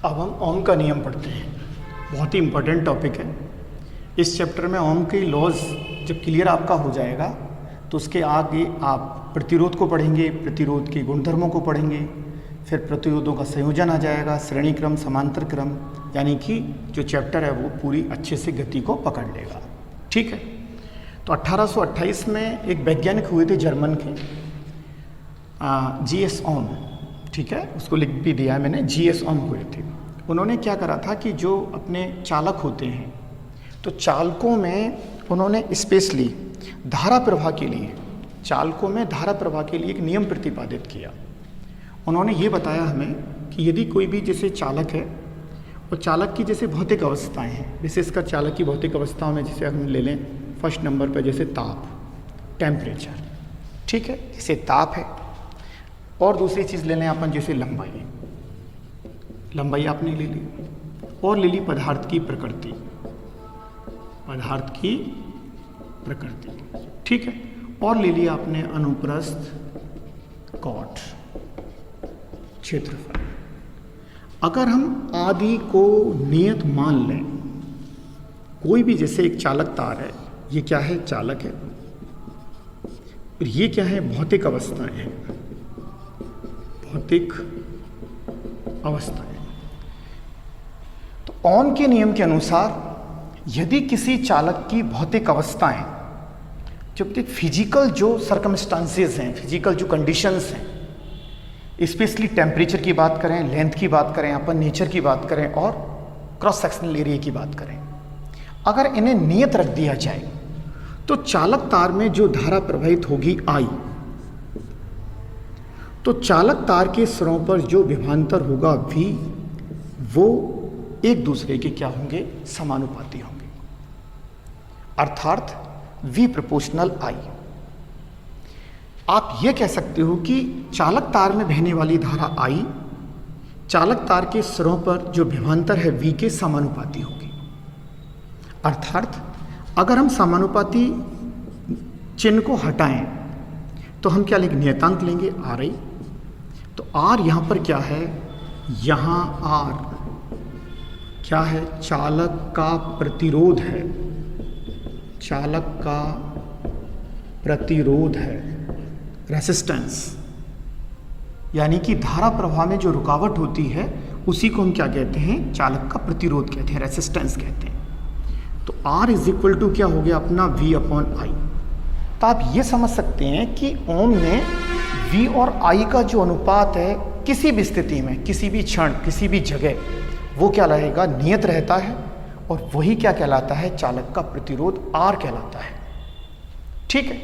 अब हम ओम का नियम पढ़ते हैं। बहुत ही इम्पोर्टेंट टॉपिक है। इस चैप्टर में ओम के लॉज जब क्लियर आपका हो जाएगा तो उसके आगे आप प्रतिरोध को पढ़ेंगे, प्रतिरोध के गुणधर्मों को पढ़ेंगे, फिर प्रतिरोधों का संयोजन आ जाएगा, श्रेणी क्रम, समांतर क्रम, यानी कि जो चैप्टर है वो पूरी अच्छे से गति को पकड़ लेगा। ठीक है। तो 1828 में एक वैज्ञानिक हुए थे जर्मन के, G.S. ओम। ठीक है, उसको लिख भी दिया है मैंने, G.S. ओम हुए थे। उन्होंने क्या करा था कि जो अपने चालक होते हैं तो चालकों में उन्होंने स्पेशली धारा प्रवाह के लिए, चालकों में धारा प्रवाह के लिए एक नियम प्रतिपादित किया। उन्होंने ये बताया हमें कि यदि कोई भी जैसे चालक है और चालक की जैसे भौतिक अवस्थाएं हैं, विशेषकर चालक की भौतिक अवस्थाओं में जैसे हम ले लें फर्स्ट नंबर पर जैसे ताप, टेम्परेचर, ठीक है, जैसे ताप है, और दूसरी चीज़ ले लें अपन जैसे लंबाई, लंबाई आपने ले ली, और ले ली पदार्थ की प्रकृति, पदार्थ की प्रकृति, ठीक है, और ले लिया आपने अनुप्रस्थ, कॉट, क्षेत्रफल। अगर हम आदि को नियत मान लें, कोई भी जैसे एक चालक तार है, ये क्या है, चालक है, और ये क्या है, भौतिक अवस्थाएं हैं, भौतिक अवस्थाएं। तो ओम के नियम के अनुसार यदि किसी चालक की भौतिक अवस्थाएं, जब तक फिजिकल जो सर्कमस्टांसेस हैं, फिजिकल जो कंडीशंस हैं, स्पेशली टेम्परेचर की बात करें, लेंथ की बात करें, अपन नेचर की बात करें, और क्रॉस सेक्शनल एरिया की बात करें, अगर इन्हें नियत रख दिया जाए तो चालक तार में जो धारा प्रवाहित होगी I, तो चालक तार के सिरों पर जो विभवांतर होगा V, वो एक दूसरे के क्या होंगे, समानुपाती होंगे, अर्थात V प्रोपोर्शनल I। आप ये कह सकते हो कि चालक तार में बहने वाली धारा I चालक तार के सिरों पर जो विभवांतर है V के समानुपाती होगी। अर्थात अगर हम समानुपाती चिन्ह को हटाएं तो हम क्या लेंगे, नियतांक लेंगे RI। तो R यहाँ पर क्या है, यहाँ R क्या है, चालक का प्रतिरोध है, चालक का प्रतिरोध है, रेसिस्टेंस, यानी कि धारा प्रवाह में जो रुकावट होती है उसी को हम क्या कहते हैं, चालक का प्रतिरोध कहते हैं, रेसिस्टेंस कहते हैं। तो R इज इक्वल टू क्या हो गया अपना V अपॉन I। तो आप ये समझ सकते हैं कि ओम में V और I का जो अनुपात है किसी भी स्थिति में, किसी भी क्षण, किसी भी जगह, वो क्या रहेगा, नियत रहता है, और वही क्या कहलाता है, चालक का प्रतिरोध R कहलाता है। ठीक है।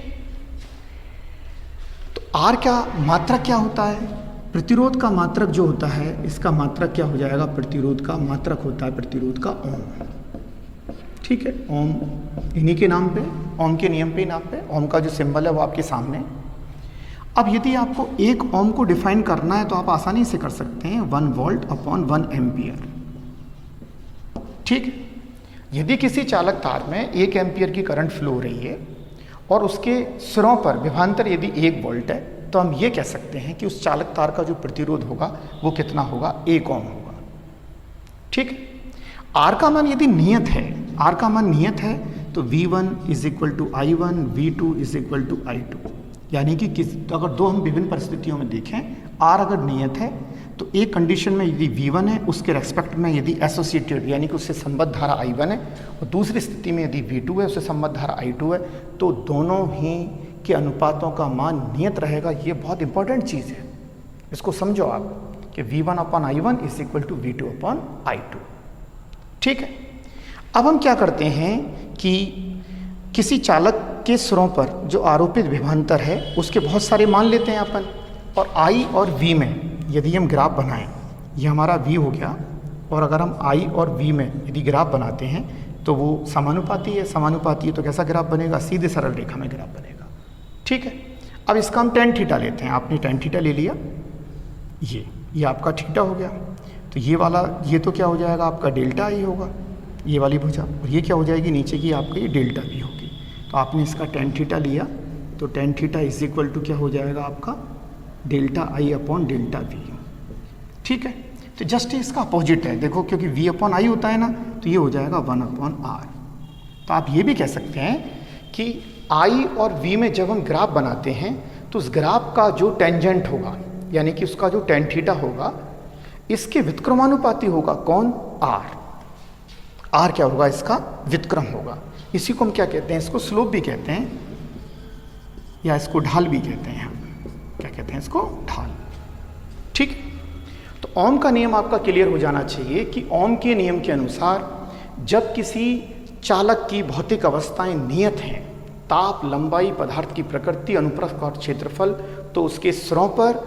तो R का मात्रक क्या होता है, प्रतिरोध का मात्रक जो होता है, इसका मात्रक क्या हो जाएगा, प्रतिरोध का मात्रक होता है प्रतिरोध का ओम। ठीक है, ओम इन्हीं के नाम पे, ओम के नियम पे नाम पे, ओम का जो सिंबल है वो आपके सामने। अब यदि आपको एक ओम को डिफाइन करना है तो आप आसानी से कर सकते हैं, 1 वोल्ट अपॉन 1 एम्पियर। ठीक, यदि किसी चालक तार में 1 एम्पियर की करंट फ्लो हो रही है और उसके सिरों पर विभवांतर यदि 1 वोल्ट है, तो हम ये कह सकते हैं कि उस चालक तार का जो प्रतिरोध होगा वो कितना होगा, 1 ओम होगा। ठीक, R का मान यदि नियत है, R का मान नियत है, तो V1 is equal to I1, V2 is equal to I2, यानी कि अगर दो हम विभिन्न परिस्थितियों में देखें, R अगर नियत है तो एक कंडीशन में यदि V1 है, उसके रेस्पेक्ट में यदि एसोसिएटेड यानी कि उससे संबद्ध धारा I1 है, और दूसरी स्थिति में यदि V2 है, उससे संबद्ध धारा I2 है, तो दोनों ही के अनुपातों का मान नियत रहेगा। ये बहुत इंपॉर्टेंट चीज़ है, इसको समझो आप कि V1 upon I1 is equal to V2 upon I2। ठीक है। अब हम क्या करते हैं कि किसी चालक के सिरों पर जो आरोपित विभवांतर है उसके बहुत सारे मान लेते हैं अपन, और I और V में यदि हम ग्राफ बनाएं, ये हमारा V हो गया, और अगर हम I और V में यदि ग्राफ बनाते हैं तो वो समानुपाती है, समानुपाती है तो कैसा ग्राफ बनेगा, सीधे सरल रेखा में ग्राफ बनेगा। ठीक है। अब इसका हम tan थीटा लेते हैं, आपने tan थीटा ले लिया, ये आपका थीटा हो गया, तो ये वाला, ये तो क्या हो जाएगा आपका डेल्टा I होगा, ये वाली भुजा, और ये क्या हो जाएगी नीचे की आपकी ये डेल्टा V होगी। तो आपने इसका tan थीटा लिया, तो tan theta is equal to क्या हो जाएगा आपका, delta I upon delta V। ठीक है। तो जस्ट इसका अपोजिट है, देखो क्योंकि v अपॉन आई होता है ना, तो ये हो जाएगा 1 अपॉन आर। तो आप ये भी कह सकते हैं कि i और v में जब हम ग्राफ बनाते हैं तो उस ग्राफ का जो टेंजेंट होगा, यानी कि उसका जो टेन थीटा होगा, इसके व्युत्क्रमानुपाती होगा कौन? r। r क्या होगा? इसका व्युत्क्रम होगा। इसी को हम क्या कहते हैं? इसको स्लोप भी कहते हैं, या इसको ढाल भी कहते हैं। हम क्या कहते हैं? इसको ढाल। ठीक है, तो ओम का नियम आपका क्लियर हो जाना चाहिए कि ओम के नियम के अनुसार जब किसी चालक की भौतिक अवस्थाएं नियत हैं, ताप, लंबाई, पदार्थ की प्रकृति, अनुप्रस्थ और क्षेत्रफल, तो उसके सिरों पर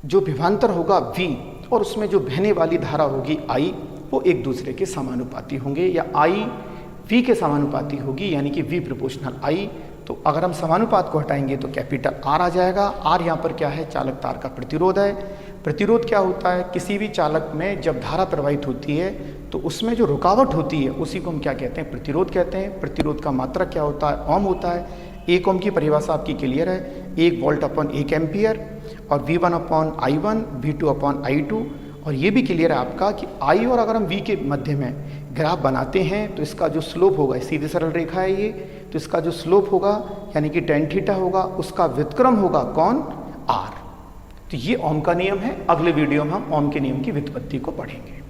जो विभवांतर होगा v और उसमें जो बहने वाली धारा होगी I, वो एक दूसरे के समानुपाती होंगे, या I v के समानुपाती होगी, यानी कि v प्रोपोर्शनल I। तो अगर हम समानुपात को हटाएंगे तो कैपिटल R आ जाएगा। R यहाँ पर क्या है? चालक तार का प्रतिरोध है। प्रतिरोध क्या होता है? किसी भी चालक में जब धारा प्रवाहित होती है तो उसमें जो रुकावट होती है उसी को हम क्या कहते हैं? प्रतिरोध कहते हैं। प्रतिरोध का मात्रक क्या होता है? ओम होता है। 1 ओम की परिभाषा आपकी क्लियर है, 1 वोल्ट अपॉन 1 एम्पियर, और V1 upon I1, V2 upon I2। और ये भी क्लियर है आपका कि I और अगर हम V के मध्य में ग्राफ बनाते हैं तो इसका जो स्लोप होगा, सीधी सरल रेखा है ये, तो इसका जो स्लोप होगा यानी कि टेन थीटा होगा, उसका व्युत्क्रम होगा कौन? R। तो ये ओम का नियम है। अगले वीडियो में हम ओम के नियम की व्युत्पत्ति को पढ़ेंगे।